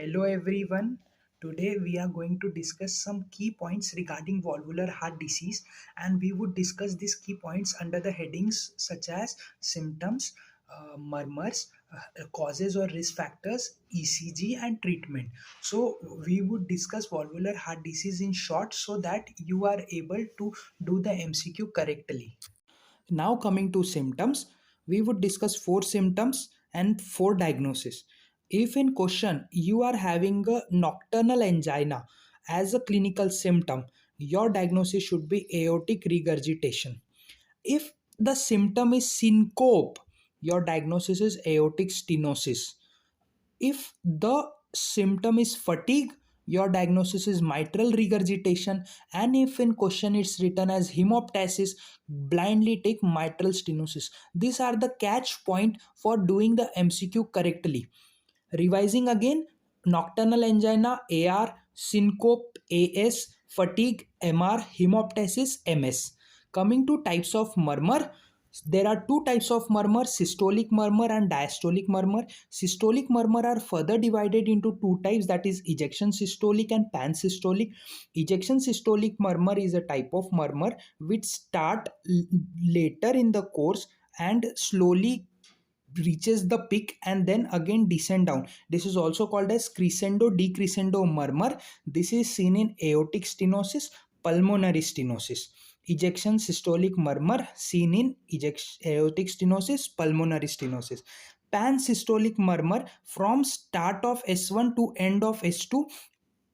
Hello everyone. Today we are going to discuss some key points regarding valvular heart disease, and we would discuss these key points under the headings such as symptoms, murmurs, causes or risk factors, ECG and treatment. So we would discuss valvular heart disease in short so that you are able to do the MCQ correctly. Now coming to symptoms, we would discuss four symptoms and four diagnoses. If in question you are having a nocturnal angina as a clinical symptom, your diagnosis should be aortic regurgitation. If the symptom is syncope, your diagnosis is aortic stenosis. If the symptom is fatigue, your diagnosis is mitral regurgitation, and if in question it's written as hemoptysis, blindly take mitral stenosis. These are the catch point for doing the MCQ correctly. Revising again: nocturnal angina AR, syncope AS, fatigue MR, hemoptysis MS. Coming to types of murmur, there are two types of murmur: systolic murmur and diastolic murmur. Systolic murmur are further divided into two types, that is ejection systolic and pansystolic. Ejection systolic murmur is a type of murmur which start later in the course and slowly reaches the peak and then again descend down. This is also called as crescendo decrescendo murmur. This is seen in aortic stenosis, pulmonary stenosis. Ejection systolic murmur seen in aortic stenosis, pulmonary stenosis. Pansystolic murmur from start of S1 to end of S2,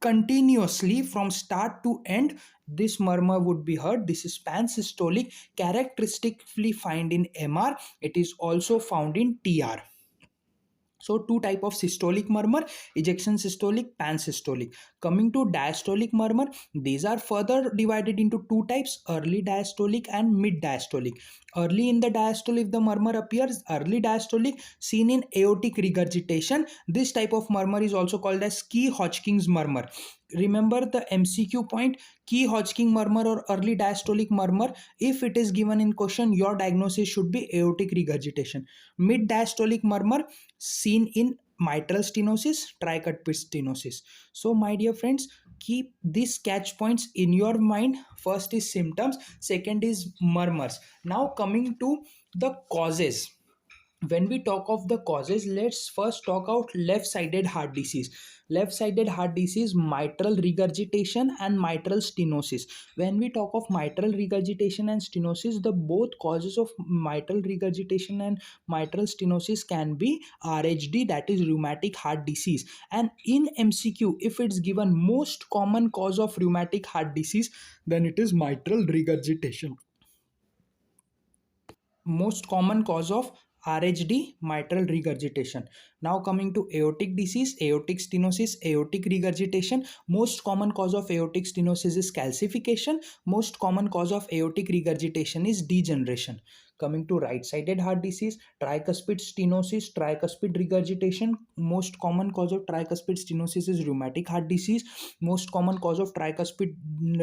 continuously from start to end, this murmur would be heard. This is pansystolic, characteristically found in MR. It is also found in TR. So two type of systolic murmur: ejection systolic, pansystolic. Coming to diastolic murmur, these are further divided into two types: early diastolic and mid diastolic. Early in the diastole, if the murmur appears, early diastolic, seen in aortic regurgitation. This type of murmur is also called as Key-Hodgkin's murmur. Remember the MCQ point: Key-Hodgkin murmur or early diastolic murmur. If it is given in question, your diagnosis should be aortic regurgitation. Mid diastolic murmur seen in mitral stenosis, tricuspid stenosis. So my dear friends, keep these catch points in your mind. First is symptoms, second is murmurs. Now coming to the causes. When we talk of the causes, let's first talk about left-sided heart disease. Left-sided heart disease, mitral regurgitation and mitral stenosis. When we talk of mitral regurgitation and stenosis, the both causes of mitral regurgitation and mitral stenosis can be RHD, that is rheumatic heart disease. And in MCQ, if it's given most common cause of rheumatic heart disease, then it is mitral regurgitation. Most common cause of RHD, mitral regurgitation. Now coming to aortic disease, aortic stenosis, aortic regurgitation. Most common cause of aortic stenosis is calcification. Most common cause of aortic regurgitation is degeneration. Coming to right-sided heart disease, tricuspid stenosis, tricuspid regurgitation. Most common cause of tricuspid stenosis is rheumatic heart disease. Most common cause of tricuspid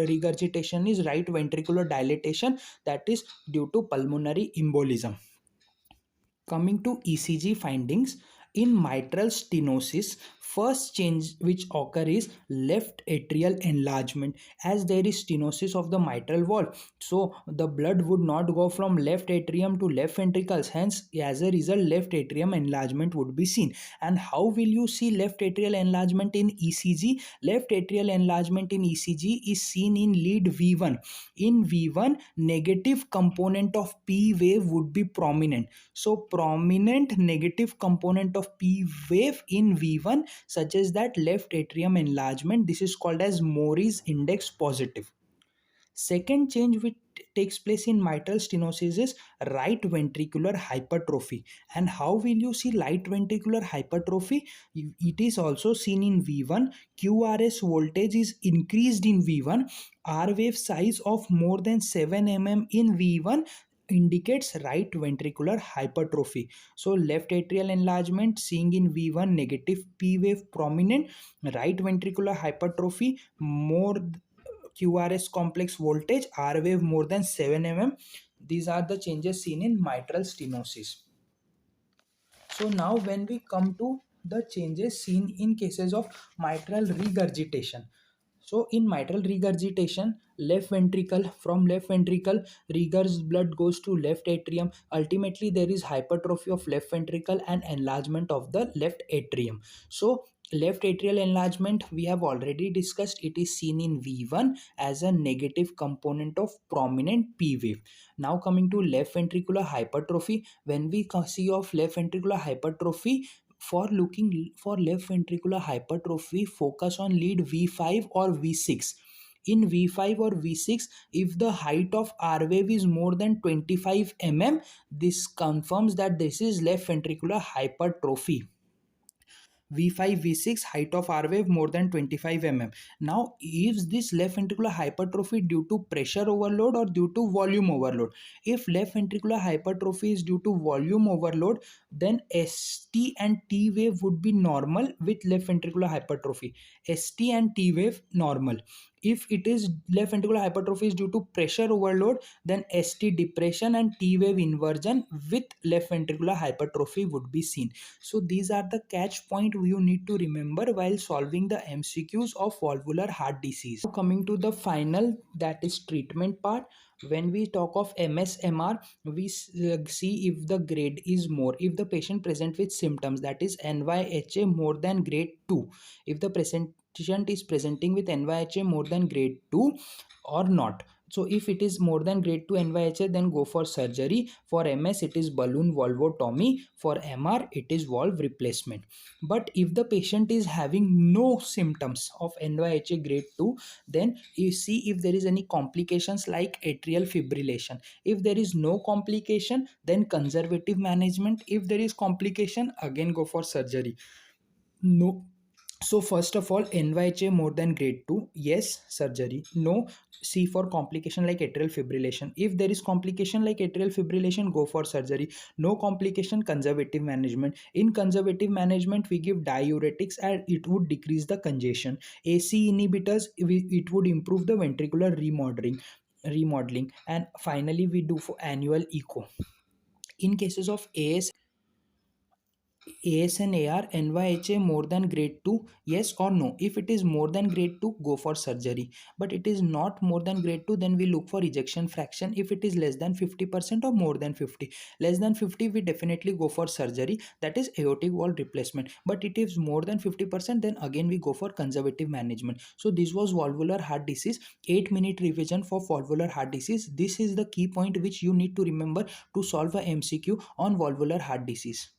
regurgitation is right ventricular dilatation, that is due to pulmonary embolism. Coming to ECG findings, in mitral stenosis, first change which occur is left atrial enlargement, as there is stenosis of the mitral valve. So the blood would not go from left atrium to left ventricles. Hence, as a result, left atrium enlargement would be seen. And how will you see left atrial enlargement in ECG? Left atrial enlargement in ECG is seen in lead V1. In V1, negative component of P wave would be prominent. So prominent negative component of P wave in V1 suggests that left atrium enlargement. This is called as Maury's index positive. Second change which takes place in mitral stenosis is right ventricular hypertrophy. And how will you see right ventricular hypertrophy? It is also seen in V1. QRS voltage is increased in V1. R wave size of more than 7 mm in V1 indicates right ventricular hypertrophy. So left atrial enlargement seeing in V1, negative P wave prominent, right ventricular hypertrophy, more QRS complex voltage, R wave more than 7 mm. These are the changes seen in mitral stenosis. So now when we come to the changes seen in cases of mitral regurgitation. So in mitral regurgitation, left ventricle, from left ventricle, rigors blood goes to left atrium. Ultimately, there is hypertrophy of left ventricle and enlargement of the left atrium. So left atrial enlargement, we have already discussed, it is seen in V1 as a negative component of prominent P wave. Now coming to left ventricular hypertrophy, when we see of left ventricular hypertrophy, for looking for left ventricular hypertrophy, focus on lead V5 or V6. In V5 or V6, if the height of R wave is more than 25 mm, this confirms that this is left ventricular hypertrophy. V5, V6, height of R wave more than 25 mm. Now, is this left ventricular hypertrophy due to pressure overload or due to volume overload? If left ventricular hypertrophy is due to volume overload, then ST and T wave would be normal with left ventricular hypertrophy. ST and T wave normal. If it is left ventricular hypertrophy is due to pressure overload, then ST depression and T wave inversion with left ventricular hypertrophy would be seen. So these are the catch point you need to remember while solving the MCQs of valvular heart disease. Now coming to the final, that is treatment part. When we talk of MSMR, we see if the grade is more. If the patient present with symptoms, that is NYHA more than grade 2. If the patient is presenting with NYHA more than grade 2 or not. So if it is more than grade 2 NYHA, then go for surgery. For MS, it is balloon valvotomy. For MR, it is valve replacement. But if the patient is having no symptoms of NYHA grade 2, then you see if there is any complications like atrial fibrillation. If there is no complication, then conservative management. If there is complication, again go for surgery. No. So first of all, NYHA more than grade 2, yes, surgery. No, see for complication like atrial fibrillation. If there is complication like atrial fibrillation, go for surgery. No complication, conservative management. In conservative management, we give diuretics and it would decrease the congestion. AC inhibitors, it would improve the ventricular remodeling. And finally, we do for annual echo. In cases of AS and AR, NYHA more than grade 2, yes or no? If it is more than grade 2, go for surgery. But it is not more than grade 2, then we look for ejection fraction. If it is less than 50% or more than 50. Less than 50, we definitely go for surgery. That is aortic valve replacement. But it is more than 50%, then again we go for conservative management. So this was valvular heart disease. 8-minute revision for valvular heart disease. This is the key point which you need to remember to solve a MCQ on valvular heart disease.